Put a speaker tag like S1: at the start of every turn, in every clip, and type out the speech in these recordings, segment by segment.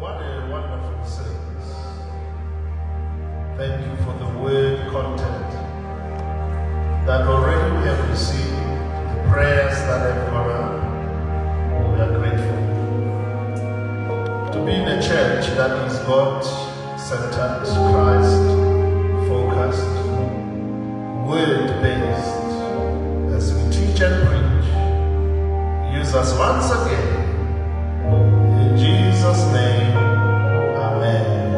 S1: What a wonderful service. Thank you for the word content that already we have received, the prayers that have gone up. We are grateful to be in a church that is God-centered, Christ-focused, word-based. As we teach and preach, use us once again. In Jesus' name, amen.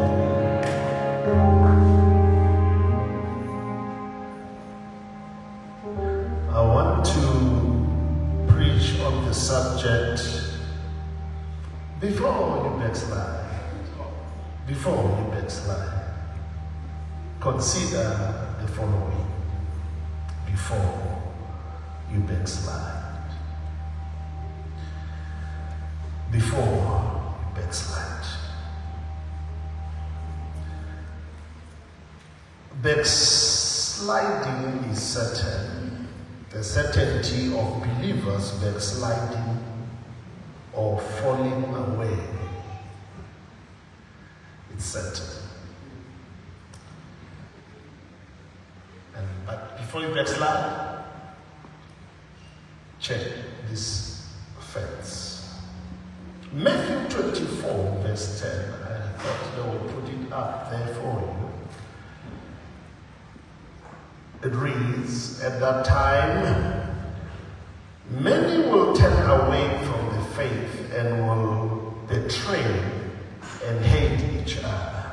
S1: I want to preach on the subject before you backslide. Before you backslide, consider the following. Before you backslide. Before you backslide. Backsliding is certain. The certainty of believers backsliding or falling away. It's certain. But before you backslide, check this facts. Matthew 24, verse 10. I thought they would put it up there for you. It reads, at that time, many will turn away from the faith and will betray and hate each other.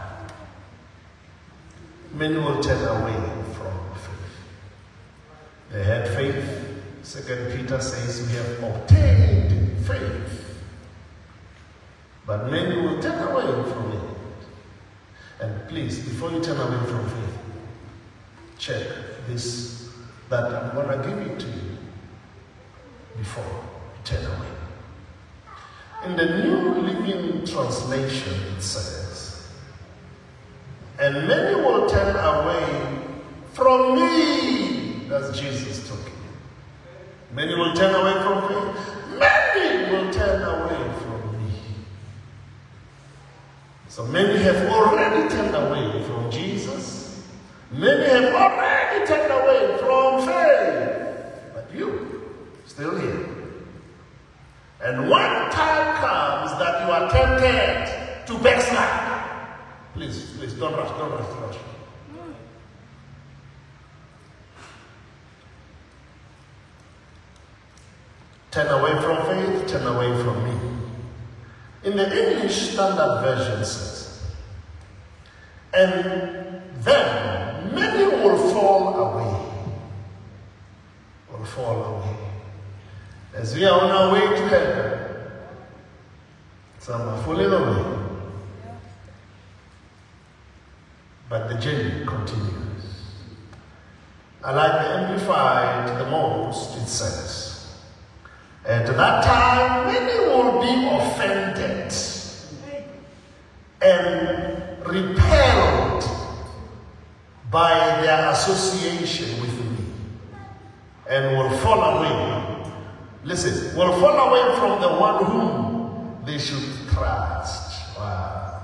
S1: Many will turn away from faith. They had faith. 2 Peter says we have obtained faith. But many will turn away from it. And please, before you turn away from faith, check this, that I'm going to give it to you before you turn away. In the New Living Translation, it says, and many will turn away from me. That's Jesus talking. Many will turn away from faith. Many will turn away from me. So many have already turned away from Jesus. Many have already turned away from faith. But you, still here. And when time comes that you are tempted to backslide, please, don't rush. Turn away from faith, turn away from me. In the English Standard Version says, and then many will fall away. Will fall away. As we are on our way to heaven, some are falling away. But the journey continues. I like the Amplified the most. It says, at that time, many will be offended and repelled by their association with me and will fall away. Listen, will fall away from the one whom they should trust. Wow.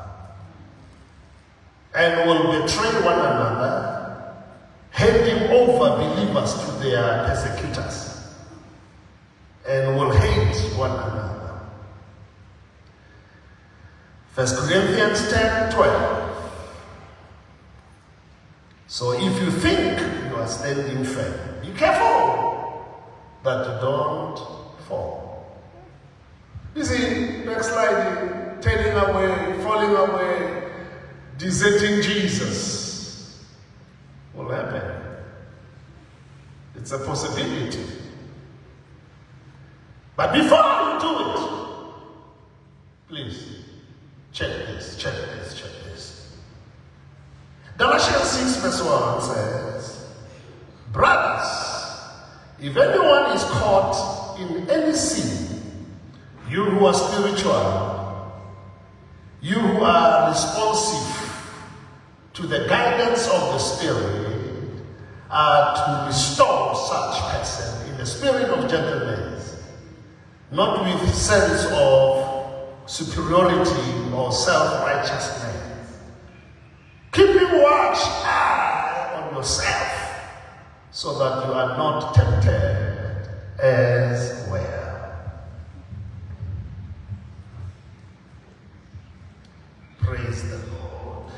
S1: And will betray one another, handing over believers to their persecutors. And will hate one another. 1 Corinthians 10:12. So if you think you are standing firm, be careful that you don't fall. You see, backsliding, turning away, falling away, deserting Jesus will happen. It's a possibility. But before you do it, please, check this. Galatians 6 verse 1 says, brothers, if anyone is caught in any sin, you who are spiritual, you who are responsive to the guidance of the Spirit, are to restore such person in the spirit of gentleness, not with sense of superiority or self-righteousness. Keeping watch eye on yourself so that you are not tempted as well. Praise the Lord.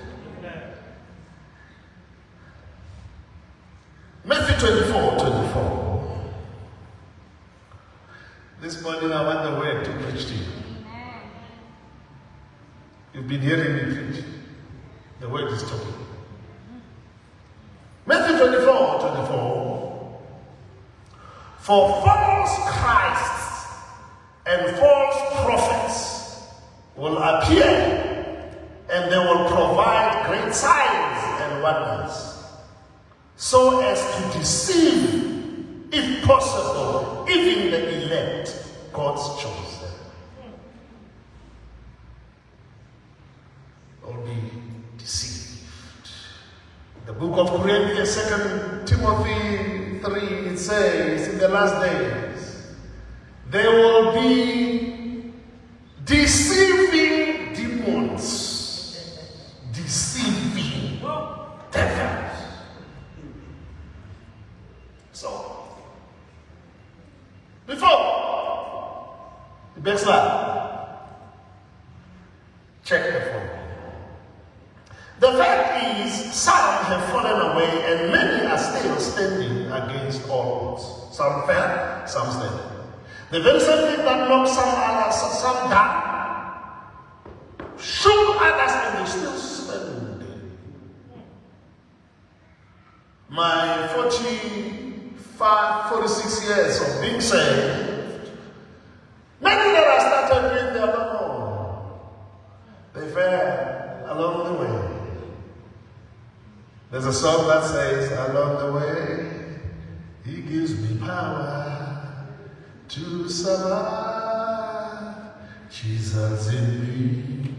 S1: Mathew 24:24. This morning I want the word to preach to you. You've been hearing me preach. The word is talking. Mathew 24:24. For false Christs and false prophets will appear, and they will provide great signs and wonders, so as to deceive, if possible, even the elect, God's chosen. Will be deceived. The book of Corinthians, 2 Timothy 3, it says, in the last days, there will be deceiving demons, deceiving devils. So, before the backslide, check the phone. The fact is, some have fallen away and many are still standing against all odds. Some fell, some stand. The very same thing that knocked some down, shook others and they still standing. My 46 years of being saved, many that I started with, they are not known. They fell along the way. There's a song that says, along the way, He gives me power to survive. Jesus in me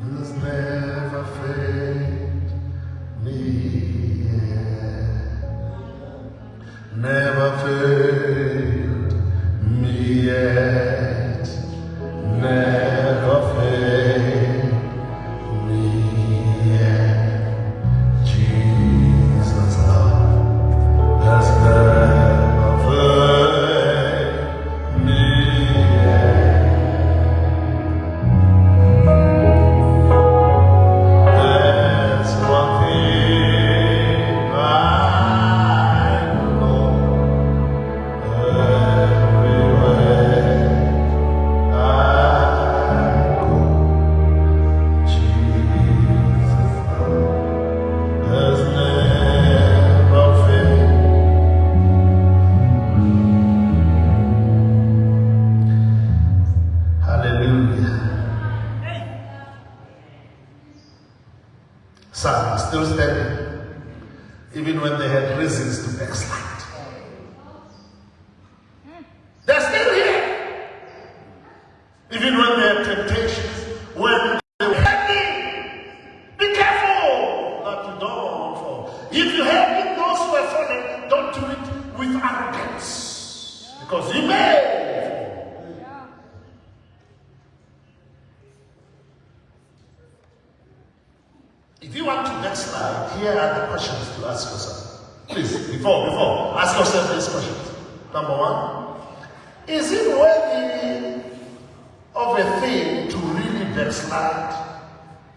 S1: has never failed me yet. Never failed me yet. Never failed me yet. Jesus' love has never failed me yet. That's one thing I know. Everywhere I go, Jesus' love has never failed. Hallelujah. Some are still standing, even when they had reasons to backslide. They're still here, even when they have temptations, when they were heading. Be careful that you don't fall. If you have those who are falling, don't do it with arrogance, because you may fall. If you want to backslide, here are the questions to ask yourself. Please, before, ask yourself these questions. Number one, is it worthy of a thing to really backslide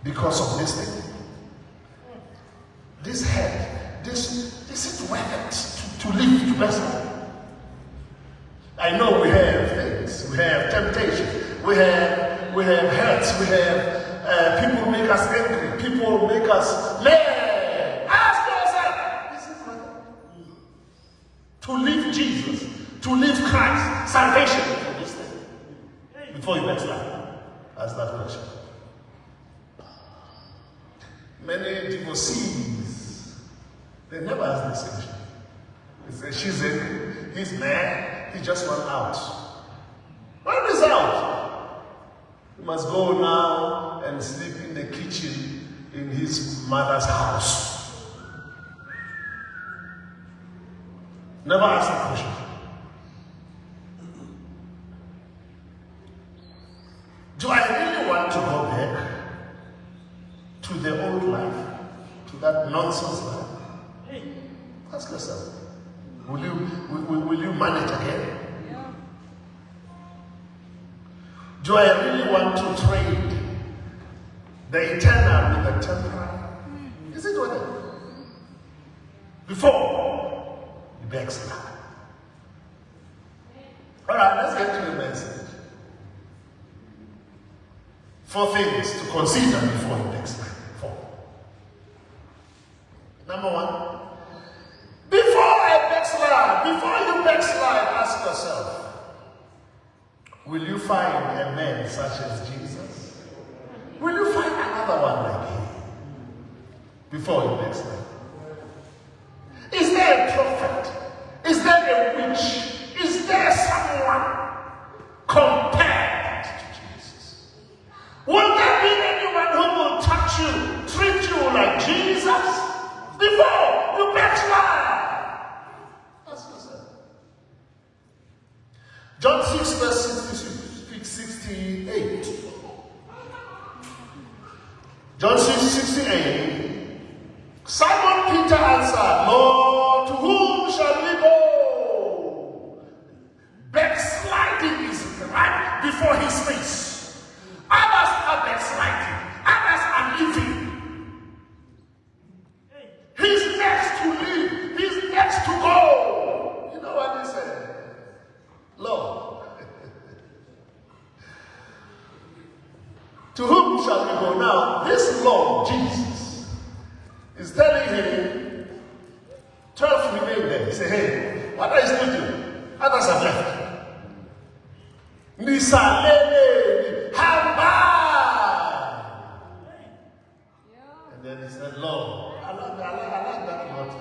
S1: because of this thing? This head, is it worth it to live to backslide? I know we have things, we have temptations, we have hurts, we have people make us angry, people make us mad. Ask yourself, is it worth it to live Jesus, to live Christ, salvation for this thing? Before you backslide, ask that question. Many divorcees, they never ask this question. They say, she's angry, he's mad, he just went out. What is out? He must go now and sleep in the kitchen in his mother's house. Never ask the question. Do I really want to go back to the old life, to that nonsense life? Ask yourself. Will you manage again? Yeah. Do I really want to trade the eternal with the temporal? Is it worth it? Before you backslide. Alright, let's get to the message. 4 things to consider before you backslide. 4. Number 1. Before you backslide, ask yourself, will you find a man such as Jesus? Will you find another one like him before you backslide? Is there a prophet? Is there a witch? Is there someone compared to Jesus? Will there be anyone who will touch you, treat you like Jesus before you backslide? John 6 verse 68. John 6:68. Simon Peter answered, Lord, to whom shall we go? Backsliding is right before his face. Others are backsliding. Others are living. He's next to leave. He's next to go. You know what he said? Lord, to whom shall we go now? This Lord, Jesus, is telling him, 12 remain there. He said, hey, what are you still doing? Others have left. Nisalele, Hamba. And then he said, Lord, I like that Lord.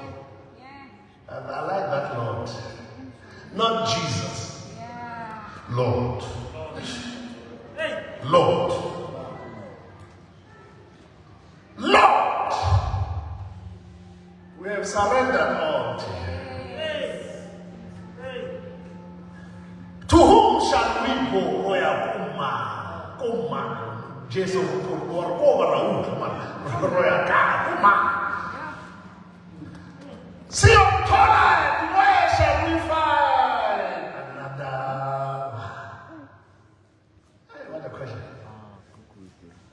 S1: I like that Lord. Not Jesus. Lord. Lord. Lord. We have surrendered all to Him. To whom shall we go? Roya Kuma. Jesus See on Torah, where shall we find another one? Hey, what a question.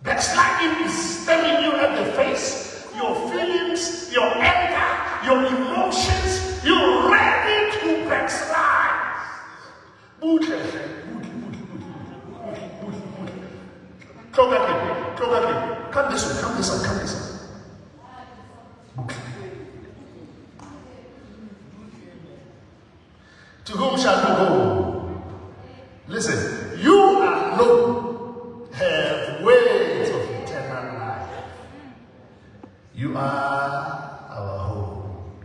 S1: Backsliding is staring you at the face, your feelings, your anger, your emotions. You're ready to backslide. Come this way. To whom shall we go? Listen, you alone have ways of eternal life. You are our hope.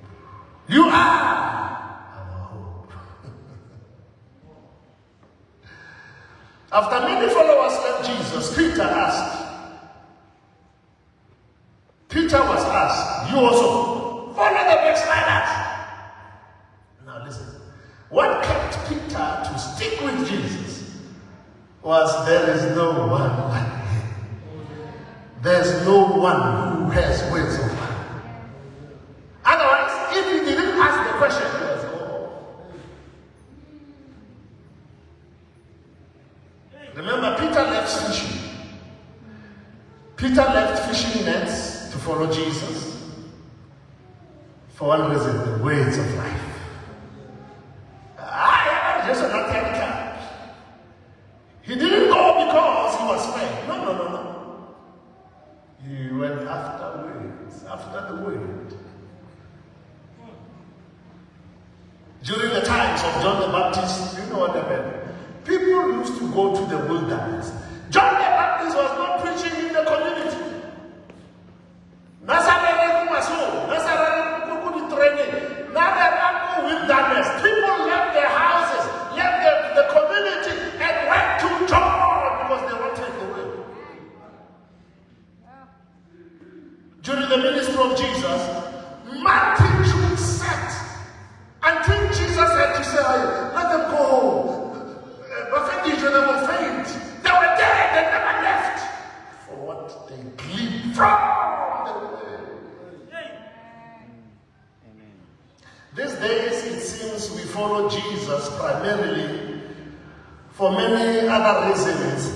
S1: You are our hope. After many followers left Jesus, Peter was asked, you also follow the backsliders. Now listen. What kept Peter to stick with Jesus was there is no one like him. There's no one who has words of life. Otherwise, if he didn't ask the question, he was Remember, Peter left fishing. Peter left fishing nets to follow Jesus. For one reason, the words of life. He didn't go because he was afraid. No. He went after words, after the word. During the times of John the Baptist, you know what happened? People used to go to the wilderness. John the Baptist was not preaching in the community. Wilderness. People left their houses, left the community, and went to John because they wanted the word. During the ministry of Jesus, multitudes sat until Jesus had to say, let them go home. They were faint. They were dead.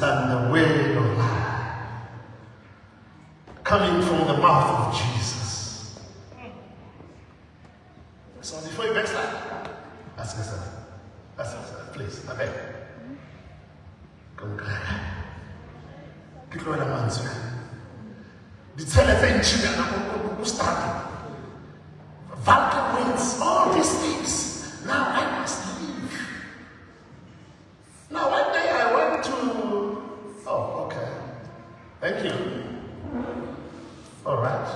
S1: than the word of life coming from the mouth of Jesus. So before you backslide, ask yourself, please, I beg. The telephone start. Vulgar words, all these things. Now I must leave. Now one day I went to. Oh, okay. Thank you. All right.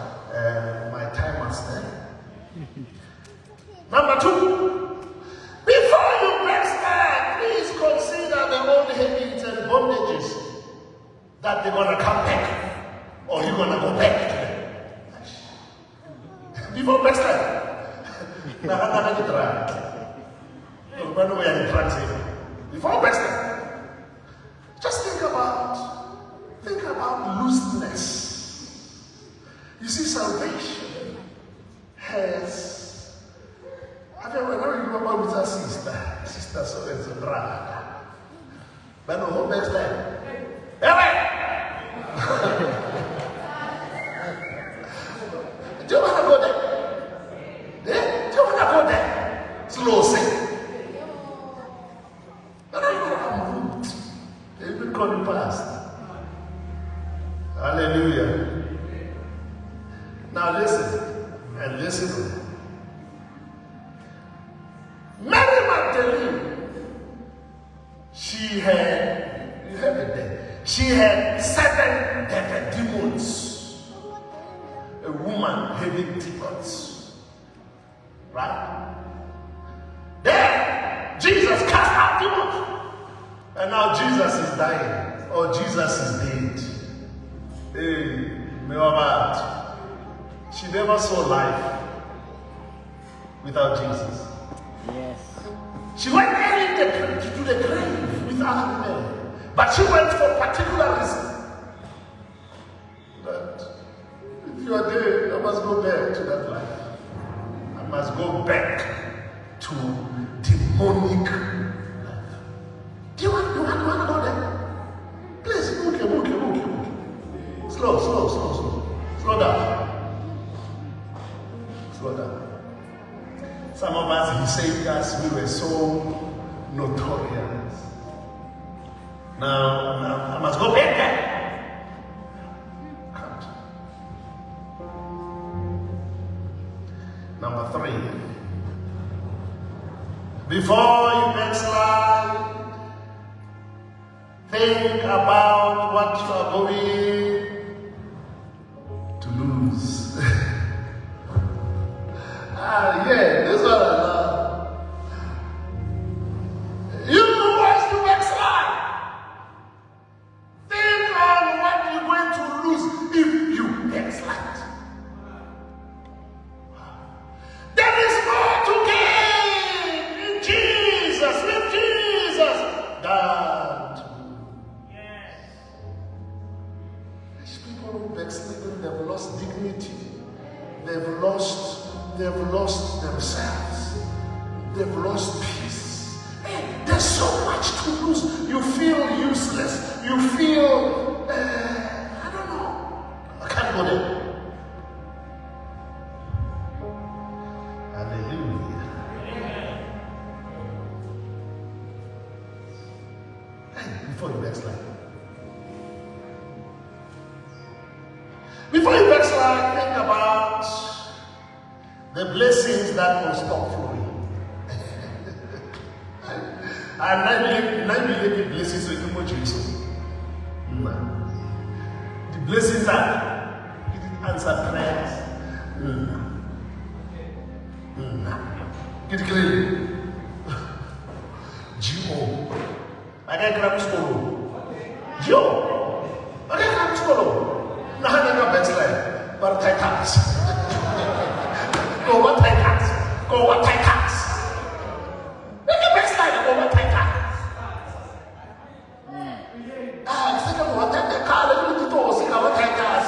S1: My time was there. Number 2. Before you backslide, please consider the old habits and bondages that they're going to come back, or you're going to go back to them. Before backslide, before backslide, just think about looseness. You see, salvation has. I don't remember with her sister, so it's a drag. But no, whole backslide. Do you want to go there? Yeah? Do you want to go there? Slow say. I don't know how to They've been coming past. Hallelujah. Now listen, and listen. Mary Magdalene, she had, you have it there, she had 7 dead demons. A woman having demons. Right? Then Jesus cast out demons. And now Jesus is dying. Or Jesus is dead. Hey, Mewabat. She never saw life without Jesus.
S2: Yes.
S1: She went to the grave with other men. But she went for a particular reason. That if you are dead, I must go back to that life. I must go back to demonic life. Do you want to go there? Please, move. Slow down. Slow down. Some of us, he saved us, we were so notorious. Now, I must go back there. Can't. Number 3. Before you backslide, think about what you are going to lose. This one I love. You want to backslide. Think on what you're going to lose if you backslide. There is more to gain in Jesus, with Jesus, than to lose. Yes. These people who backslidden, they've lost dignity. They've lost themselves. They've lost peace. Hey, there's so much to lose. You feel useless. You feel, I don't know. I can't go there. Hallelujah. Hey, before you backslide. Before you backslide, think about the blessings that will stop flowing. And I believe the blessings will come to Jesus. The blessings that he didn't answer prayers. Get it clearly. Gio. I can't grab school. Gio. I can't grab school. Now I can't backslide. But I can't. Go what I can't. Go what I can't. Make a backslide. Go what I can't. Think of what I can't. You need to see what I can't.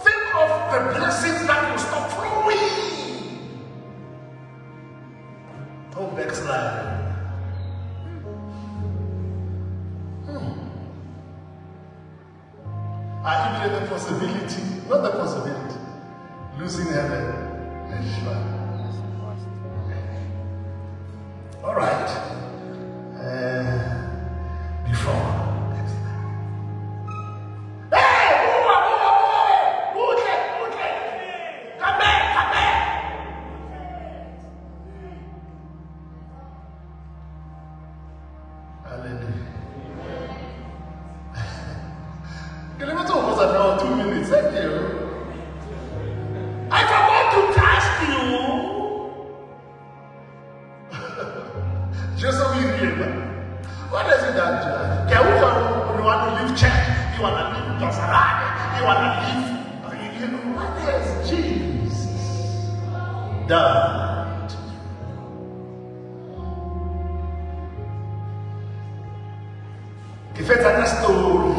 S1: Think of the blessings that will stop flowing. Oh, backslide. Even the possibility, not the possibility, losing heaven. All right. Before. Come back. Hallelujah. Kilometer was around 2 minutes. Thank you. I forgot to ask you. Just so we remember. What is it that you want to leave church? You want to leave Josarad? You want to leave? What has Jesus done to you? If it's a story,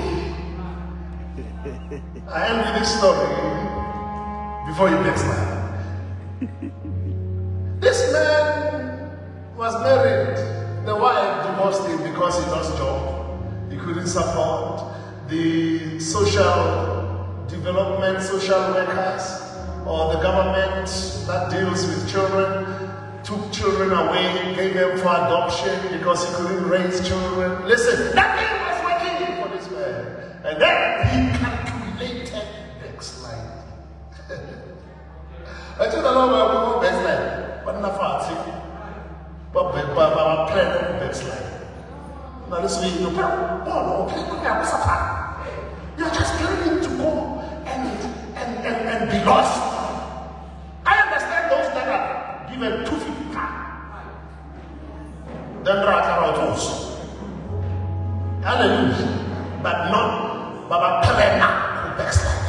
S1: I end with this story before you backslide. This man was married. The wife divorced him because he lost job. He couldn't support the social development, social workers, or the government that deals with children. Took children away, gave them for adoption because he couldn't raise children. Listen, nothing was working for this man. And then he calculated backslide. I told the Lord, I will backslide. But not for but plan backslide. Now listen, you're just planning to go and be lost. I understand those that are given 250. Then hallelujah. But not Baba Pelena who backslide.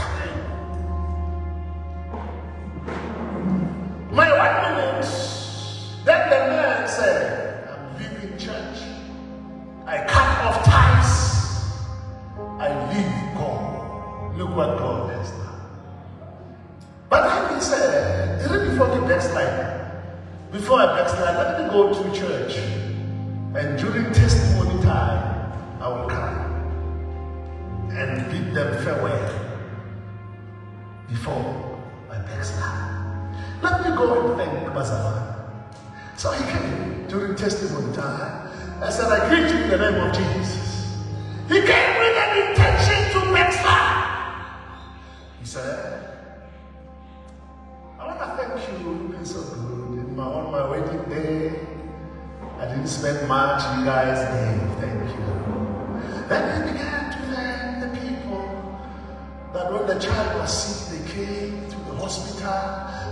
S1: My 1 minute. Then the man said, I'm leaving church. I cut off ties. I leave God. Look what God has done. But then he said, even before the backslide, before I backslide, let me go to church. And during testimony time, I will come and bid them farewell before I backslide. Let me go and thank Bazaman. So he came during testimony time. I said, I greet you in the name of Jesus. He came with an intention to backslide. He said, I want to thank you. You've been so good. On my wedding day, I didn't spend much. You guys did. Thank you. Then he began to thank the people that when the child was sick, they came to the hospital.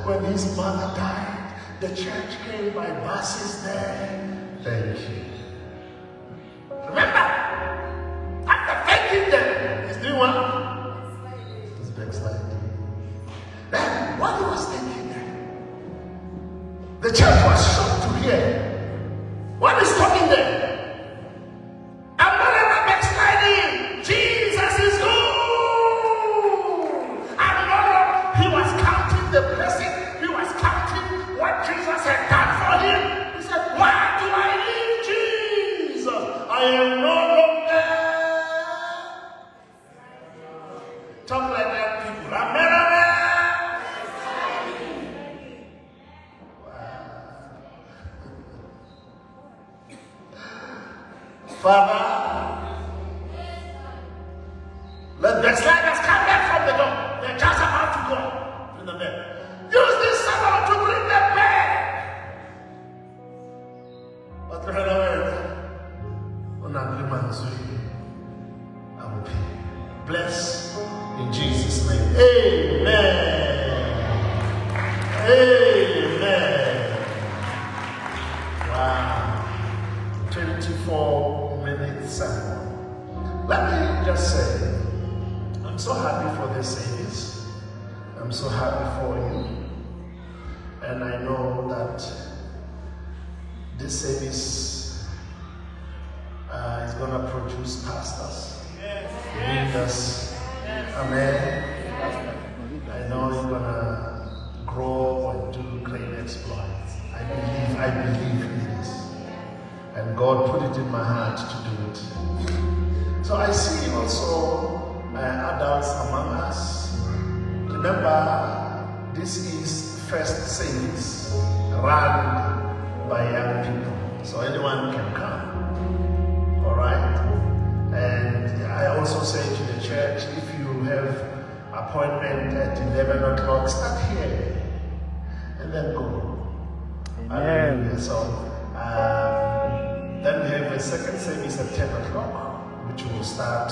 S1: When his mother died, the church came by buses there. Thank you. Remember, after thanking them, he's doing what? He's backsliding. Then, what he was thinking there, the church was shocked to hear. What is talking there? I'm not ever backsliding. Jesus is good. And he was counting the blessing. He was counting what Jesus had done for him. He said, why do I leave Jesus? I am no longer. Talk like that, people. Amen. Father, let backsliders come back from the door. They're just about to go to the bed. Use this summer to bring them back. But I will pay. Bless in Jesus' name. Amen. Amen. Wow. 24 minutes sermon. Let me just say, I'm so happy for this service. I'm so happy for you. And I know that this service is going to produce pastors, leaders. Amen. I know you're going to grow and do great exploits. I believe in it. God put it in my heart to do it. So I see also adults among us. Remember, this is first service run by young people. So anyone can come. All right? And I also say to the church, if you have appointment at 11 o'clock, start here and then go.
S2: Amen.
S1: So then we have a second service at 10 o'clock, which will start